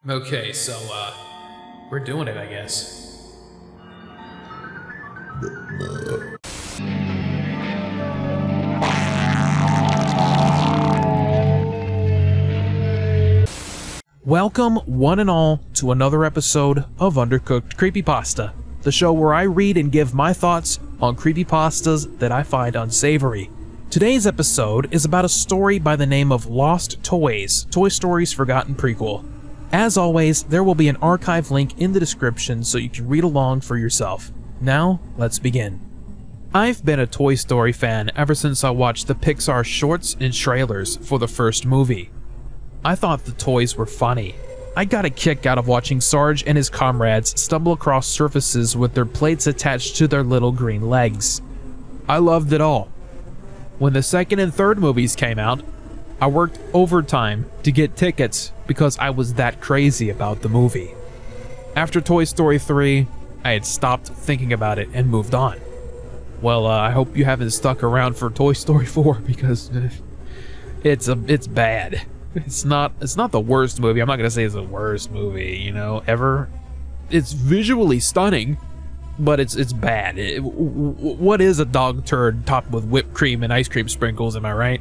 Okay, so, we're doing it, I guess. Welcome, one and all, to another episode of Undercooked Creepypasta, the show where I read and give my thoughts on creepypastas that I find unsavory. Today's episode is about a story by the name of Lost Toys, Toy Story's Forgotten Prequel. As always, there will be an archive link in the description so you can read along for yourself. Now, let's begin. I've been a Toy Story fan ever since I watched the Pixar shorts and trailers for the first movie. I thought the toys were funny. I got a kick out of watching Sarge and his comrades stumble across surfaces with their plates attached to their little green legs. I loved it all. When the second and third movies came out, I worked overtime to get tickets because I was that crazy about the movie. After Toy Story 3, I had stopped thinking about it and moved on. Well, I hope you haven't stuck around for Toy Story 4 because it's bad. It's not the worst movie. I'm not gonna say it's the worst movie, ever. It's visually stunning, but it's bad. What is a dog turd topped with whipped cream and ice cream sprinkles, am I right?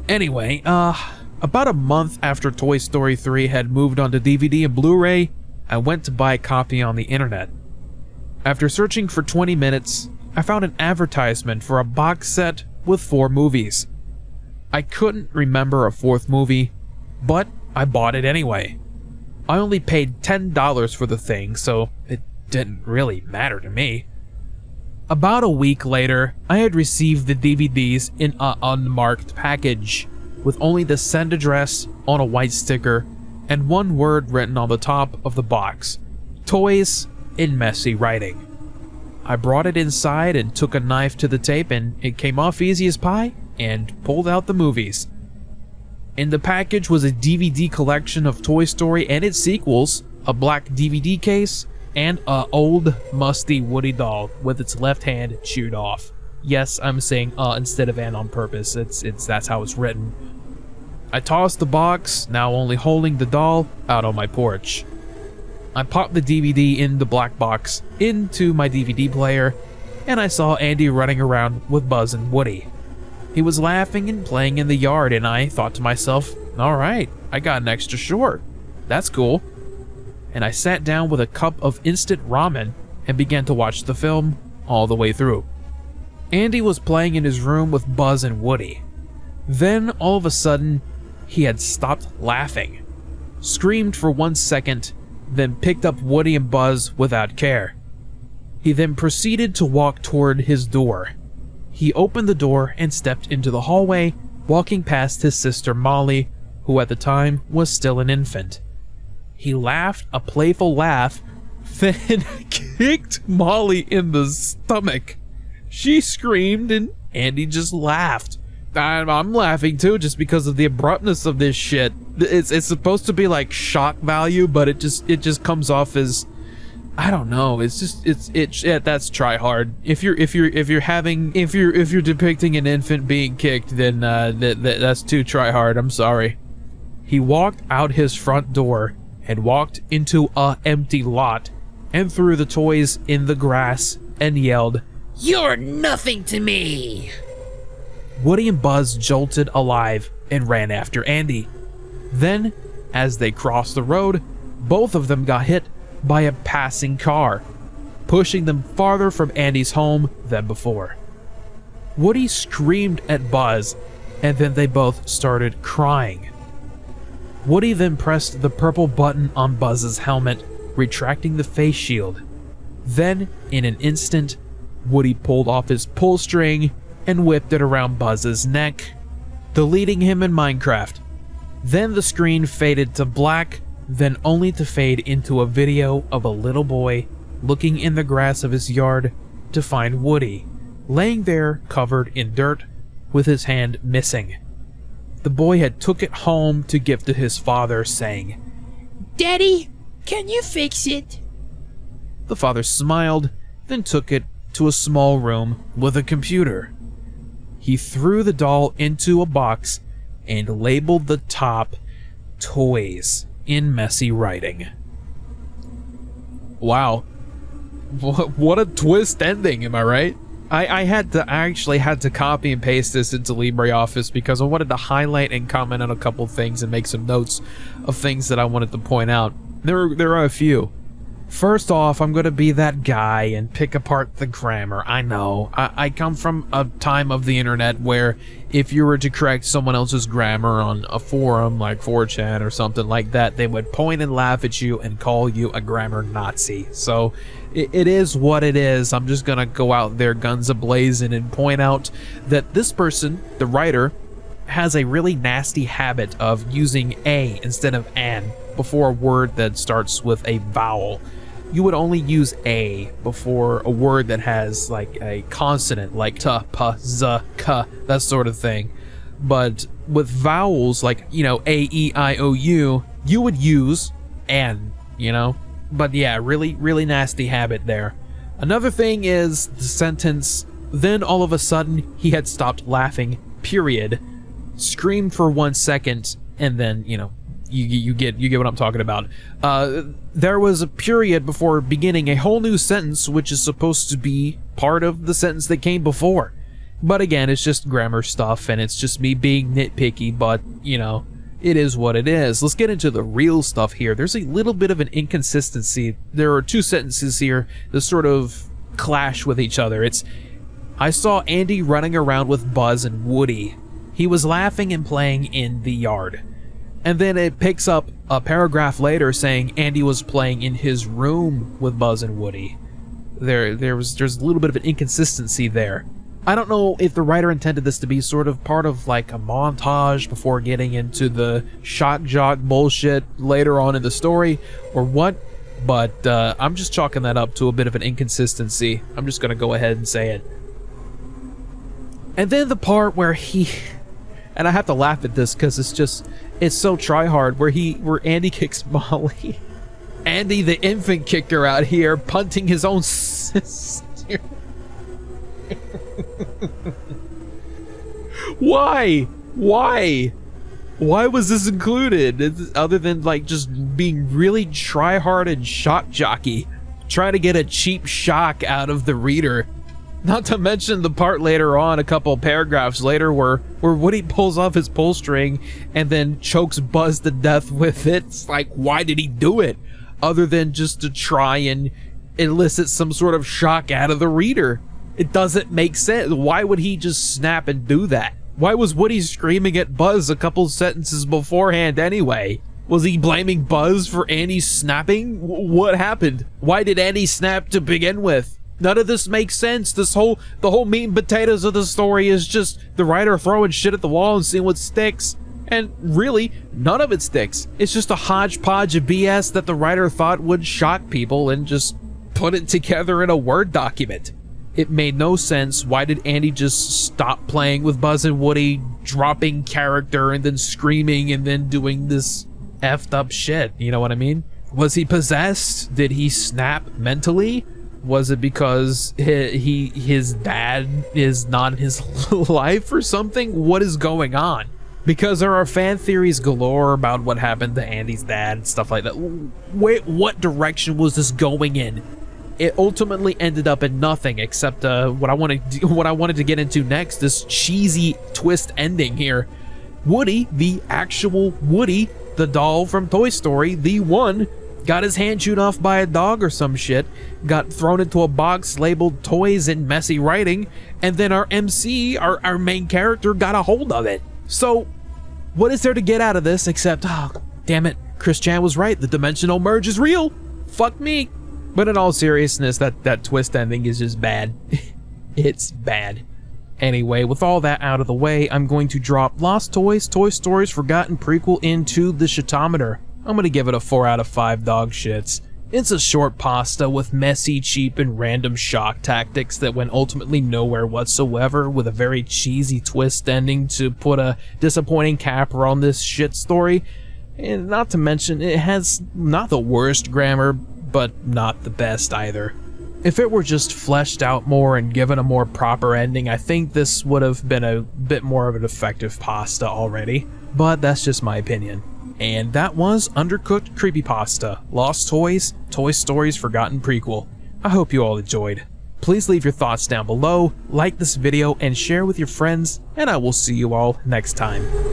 Anyway, about a month after Toy Story 3 had moved onto DVD and Blu-ray, I went to buy a copy on the internet. After searching for 20 minutes, I found an advertisement for a box set with 4 movies. I couldn't remember a 4th movie, but I bought it anyway. I only paid $10 for the thing, so it didn't really matter to me. About a week later, I had received the DVDs in an unmarked package, with only the send address on a white sticker and one word written on the top of the box: Toys, in messy writing. I brought it inside and took a knife to the tape, and it came off easy as pie, and pulled out the movies. In the package was a DVD collection of Toy Story and its sequels, a black DVD case, and a old, musty Woody doll with its left hand chewed off. Yes, I'm saying instead of and on purpose. That's how it's written. I tossed the box, now only holding the doll, out on my porch. I popped the DVD in the black box into my DVD player, and I saw Andy running around with Buzz and Woody. He was laughing and playing in the yard, and I thought to myself, alright, I got an extra short. That's cool. And I sat down with a cup of instant ramen and began to watch the film all the way through. Andy was playing in his room with Buzz and Woody. Then, all of a sudden, he had stopped laughing, screamed for 1 second, then picked up Woody and Buzz without care. He then proceeded to walk toward his door. He opened the door and stepped into the hallway, walking past his sister Molly, who at the time was still an infant. He laughed a playful laugh, then kicked Molly in the stomach. She screamed and Andy just laughed. I'm laughing too, just because of the abruptness of this shit. It's supposed to be like shock value, but it just comes off as, I don't know. That's try hard. If you're depicting an infant being kicked, then that's too try hard. I'm sorry. He walked out his front door and walked into a empty lot and threw the toys in the grass and yelled, "You're nothing to me!" Woody and Buzz jolted alive and ran after Andy. Then, as they crossed the road, both of them got hit by a passing car, pushing them farther from Andy's home than before. Woody screamed at Buzz, and then they both started crying. Woody then pressed the purple button on Buzz's helmet, retracting the face shield. Then, in an instant, Woody pulled off his pull string and whipped it around Buzz's neck, deleting him in Minecraft. Then the screen faded to black, then only to fade into a video of a little boy looking in the grass of his yard to find Woody, laying there covered in dirt with his hand missing. The boy had took it home to give to his father, saying, "Daddy, can you fix it?" The father smiled, then took it to a small room with a computer. He threw the doll into a box and labeled the top "Toys." in messy writing. Wow. What a twist ending, am I right? I actually had to copy and paste this into LibreOffice because I wanted to highlight and comment on a couple things and make some notes of things that I wanted to point out. There are a few. First off, I'm going to be that guy and pick apart the grammar. I know. I come from a time of the internet where if you were to correct someone else's grammar on a forum like 4chan or something like that, they would point and laugh at you and call you a grammar Nazi. So it is what it is. I'm just going to go out there guns a-blazing and point out that this person, the writer, has a really nasty habit of using a instead of an before a word that starts with a vowel. You would only use a before a word that has like a consonant, like t, p, z, k, that sort of thing. But with vowels like, you know, a, e, I, o, u, you would use an, you know? But yeah, really nasty habit there. Another thing is the sentence, then all of a sudden he had stopped laughing, period. Screamed for 1 second, and then, you know, you get what I'm talking about. There was a period before beginning a whole new sentence, which is supposed to be part of the sentence that came before. But again, it's just grammar stuff, and it's just me being nitpicky, but, you know, it is what it is. Let's get into the real stuff here. There's a little bit of an inconsistency. There are two sentences here that sort of clash with each other. It's, I saw Andy running around with Buzz and Woody. He was laughing and playing in the yard. And then it picks up a paragraph later saying Andy was playing in his room with Buzz and Woody. There's a little bit of an inconsistency there. I don't know if the writer intended this to be sort of part of like a montage before getting into the shock jock bullshit later on in the story or what, but I'm just chalking that up to a bit of an inconsistency. I'm just gonna go ahead and say it. And then the part where and I have to laugh at this because it's so try-hard, where Andy kicks Molly. Andy, the infant kicker out here, punting his own sister. Why? Why was this included? Other than like just being really try-hard and shock jockey, trying to get a cheap shock out of the reader. Not to mention the part later on, a couple paragraphs later, where Woody pulls off his pull string and then chokes Buzz to death with it. It's like, why did he do it? Other than just to try and elicit some sort of shock out of the reader. It doesn't make sense. Why would he just snap and do that? Why was Woody screaming at Buzz a couple sentences beforehand anyway? Was he blaming Buzz for Andy snapping? What happened? Why did Andy snap to begin with? None of this makes sense. The whole meat and potatoes of the story is just the writer throwing shit at the wall and seeing what sticks. And really, none of it sticks. It's just a hodgepodge of BS that the writer thought would shock people and just put it together in a Word document. It made no sense. Why did Andy just stop playing with Buzz and Woody, dropping character and then screaming and then doing this effed up shit? You know what I mean? Was he possessed? Did he snap mentally? Was it because his dad is not in his life or something? What is going on? Because there are fan theories galore about what happened to Andy's dad and stuff like that. Wait, what direction was this going in? It ultimately ended up in nothing except what I wanted to get into next, this cheesy twist ending here. Woody, the actual Woody, the doll from Toy Story, the one, got his hand chewed off by a dog or some shit, got thrown into a box labeled toys and messy writing, and then our MC, our main character, got a hold of it. So, what is there to get out of this except, oh, damn it, Chris Chan was right, the dimensional merge is real. Fuck me. But in all seriousness, that twist ending is just bad. It's bad. Anyway, with all that out of the way, I'm going to drop Lost Toys, Toy Story's Forgotten Prequel into the shitometer. I'm gonna give it a 4 out of 5 dog shits. It's a short pasta with messy, cheap, and random shock tactics that went ultimately nowhere whatsoever, with a very cheesy twist ending to put a disappointing capper on this shit story. And not to mention, it has not the worst grammar, but not the best either. If it were just fleshed out more and given a more proper ending, I think this would have been a bit more of an effective pasta already. But that's just my opinion. And that was Undercooked Creepypasta, Lost Toys, Toy Story's Forgotten Prequel. I hope you all enjoyed. Please leave your thoughts down below, like this video, and share with your friends, and I will see you all next time.